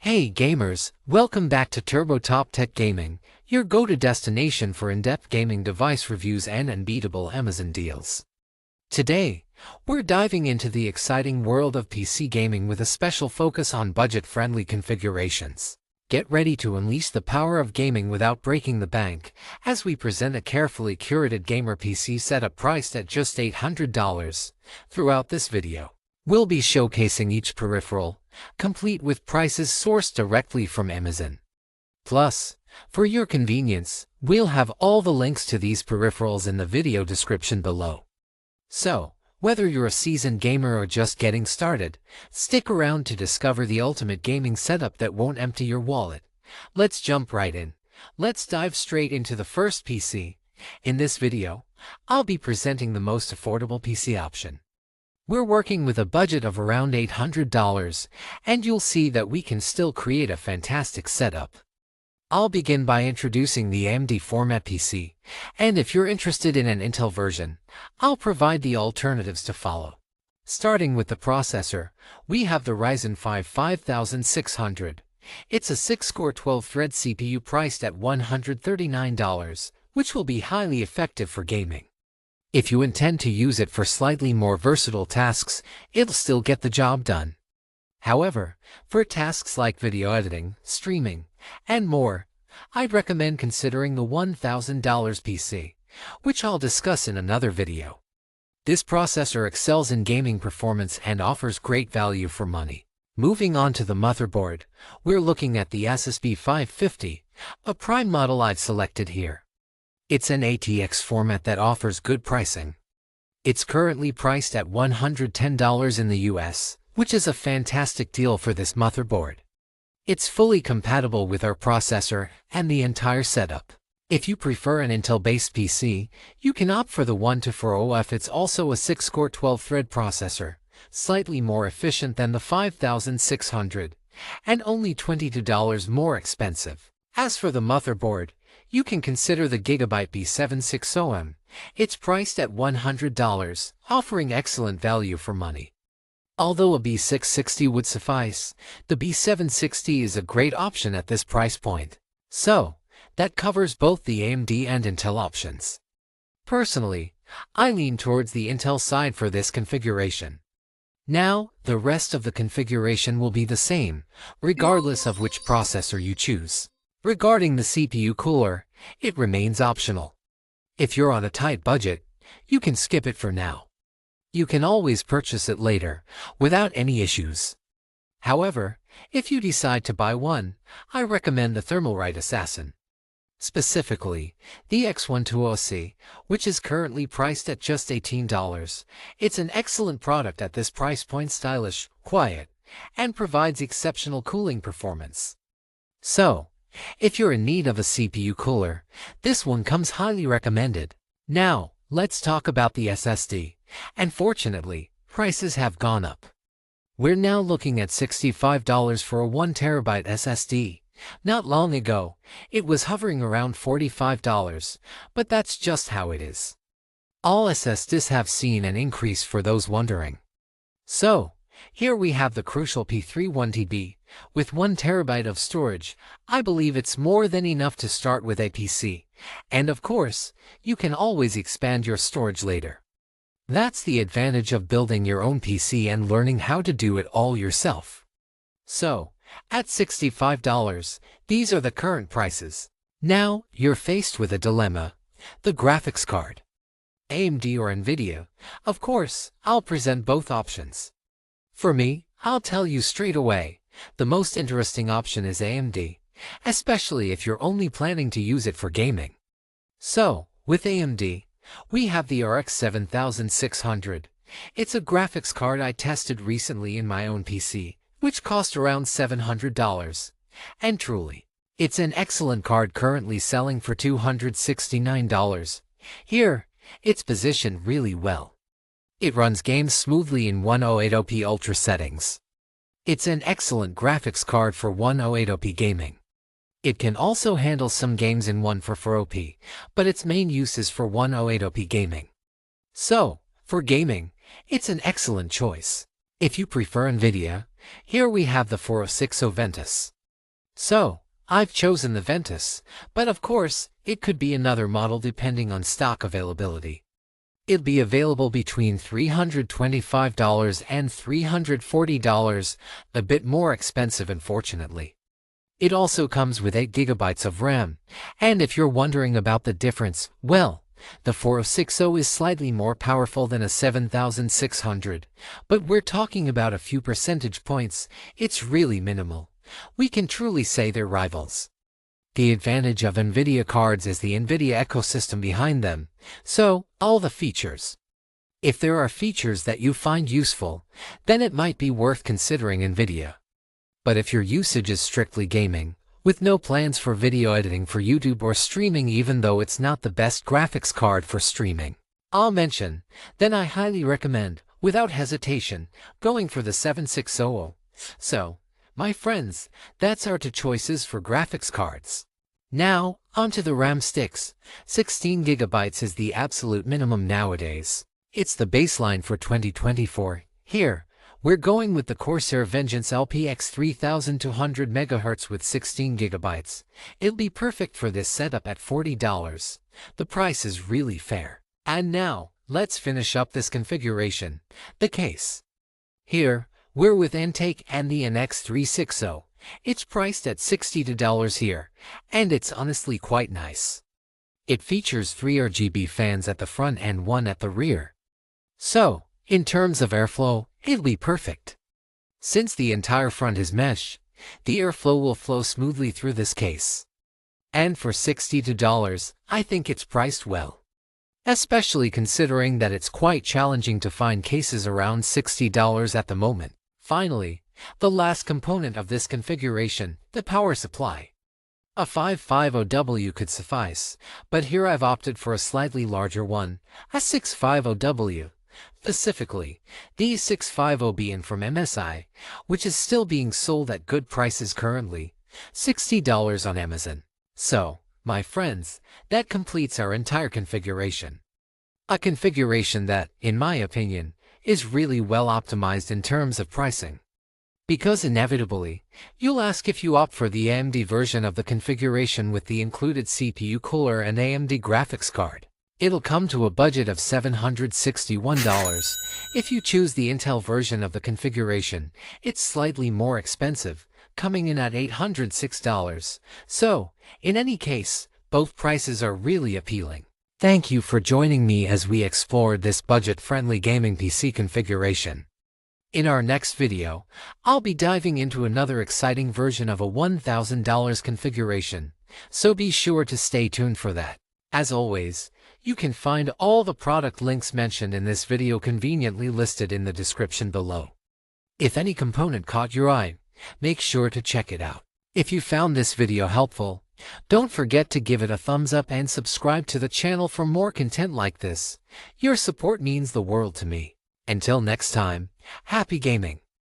Hey gamers, welcome back to Turbo Top Tech Gaming, your go-to destination for in-depth gaming device reviews and unbeatable Amazon deals. Today, we're diving into the exciting world of PC gaming with a special focus on budget-friendly configurations. Get ready to unleash the power of gaming without breaking the bank, as we present a carefully curated gamer PC setup priced at just $800. Throughout this video, we'll be showcasing each peripheral, complete with prices sourced directly from Amazon. Plus, for your convenience, we'll have all the links to these peripherals in the video description below. So, whether you're a seasoned gamer or just getting started, stick around to discover the ultimate gaming setup that won't empty your wallet. Let's jump right in. Let's dive straight into the first PC. In this video, I'll be presenting the most affordable PC option. We're working with a budget of around $800, and you'll see that we can still create a fantastic setup. I'll begin by introducing the AMD format PC, and if you're interested in an Intel version, I'll provide the alternatives to follow. Starting with the processor, we have the Ryzen 5 5600. It's a 6-core 12-thread CPU priced at $139, which will be highly effective for gaming. If you intend to use it for slightly more versatile tasks, it'll still get the job done. However, for tasks like video editing, streaming, and more, I'd recommend considering the $1,000 PC, which I'll discuss in another video. This processor excels in gaming performance and offers great value for money. Moving on to the motherboard, we're looking at the ASUS B550, a prime model I've selected here. It's an ATX format that offers good pricing. It's currently priced at $110 in the US, which is a fantastic deal for this motherboard. It's fully compatible with our processor and the entire setup. If you prefer an Intel-based PC, you can opt for the 124OF. It's also a 6-core 12-thread processor, slightly more efficient than the 5600, and only $22 more expensive. As for the motherboard, you can consider the GIGABYTE B760M. It's priced at $100, offering excellent value for money. Although a B660 would suffice, the B760 is a great option at this price point. So, that covers both the AMD and Intel options. Personally, I lean towards the Intel side for this configuration. Now, the rest of the configuration will be the same, regardless of which processor you choose. Regarding the CPU cooler, it remains optional. If you're on a tight budget, you can skip it for now. You can always purchase it later, without any issues. However, if you decide to buy one, I recommend the Thermalright Assassin. Specifically, the X120, which is currently priced at just $18. It's an excellent product at this price point, stylish, quiet, and provides exceptional cooling performance. So, if you're in need of a CPU cooler, this one comes highly recommended. Now, let's talk about the SSD. Unfortunately, prices have gone up. We're now looking at $65 for a 1TB SSD. Not long ago, it was hovering around $45, but that's just how it is. All SSDs have seen an increase, for those wondering. So, here we have the crucial P31TB. With 1 TB of storage, I believe it's more than enough to start with a PC. And of course, you can always expand your storage later. That's the advantage of building your own PC and learning how to do it all yourself. So, at $65, these are the current prices. Now, you're faced with a dilemma: the graphics card. AMD or Nvidia? Of course, I'll present both options. For me, I'll tell you straight away, the most interesting option is AMD, especially if you're only planning to use it for gaming. So, with AMD, we have the RX 7600. It's a graphics card I tested recently in my own PC, which cost around $700. And truly, it's an excellent card, currently selling for $269. Here, it's positioned really well. It runs games smoothly in 1080p Ultra settings. It's an excellent graphics card for 1080p gaming. It can also handle some games in 1440p, but its main use is for 1080p gaming. So, for gaming, it's an excellent choice. If you prefer Nvidia, here we have the 4060 Ventus. So, I've chosen the Ventus, but of course, it could be another model depending on stock availability. It'll be available between $325 and $340, a bit more expensive unfortunately. It also comes with 8 GB of RAM, and if you're wondering about the difference, well, the 4060 is slightly more powerful than a 7600, but we're talking about a few percentage points. It's really minimal. We can truly say they're rivals. The advantage of Nvidia cards is the Nvidia ecosystem behind them, so all the features. If there are features that you find useful, then it might be worth considering Nvidia. But if your usage is strictly gaming, with no plans for video editing for YouTube or streaming even though it's not the best graphics card for streaming, I'll mention, then I highly recommend, without hesitation, going for the 7600. So, my friends, that's our 2 choices for graphics cards. Now, onto the RAM sticks. 16 GB is the absolute minimum nowadays. It's the baseline for 2024. Here, we're going with the Corsair Vengeance LPX 3200 MHz with 16 GB. It'll be perfect for this setup at $40. The price is really fair. And now, let's finish up this configuration. The case. Here, we're with Intake and the NX360. It's priced at $62 here, and it's honestly quite nice. It features 3 RGB fans at the front and 1 at the rear. So, in terms of airflow, it'll be perfect. Since the entire front is mesh, the airflow will flow smoothly through this case. And for $62, I think it's priced well. Especially considering that it's quite challenging to find cases around $60 at the moment. Finally, the last component of this configuration, the power supply. A 550W could suffice, but here I've opted for a slightly larger one, a 650W. Specifically, the 650B from MSI, which is still being sold at good prices currently, $60 on Amazon. So, my friends, that completes our entire configuration. A configuration that, in my opinion, is really well optimized in terms of pricing. Because inevitably, you'll ask if you opt for the AMD version of the configuration with the included CPU cooler and AMD graphics card. It'll come to a budget of $761. If you choose the Intel version of the configuration, it's slightly more expensive, coming in at $806. So, in any case, both prices are really appealing. Thank you for joining me as we explored this budget-friendly gaming PC configuration. In our next video, I'll be diving into another exciting version of a $1,000 configuration, so be sure to stay tuned for that. As always, you can find all the product links mentioned in this video conveniently listed in the description below. If any component caught your eye, make sure to check it out. If you found this video helpful, don't forget to give it a thumbs up and subscribe to the channel for more content like this. Your support means the world to me. Until next time, happy gaming!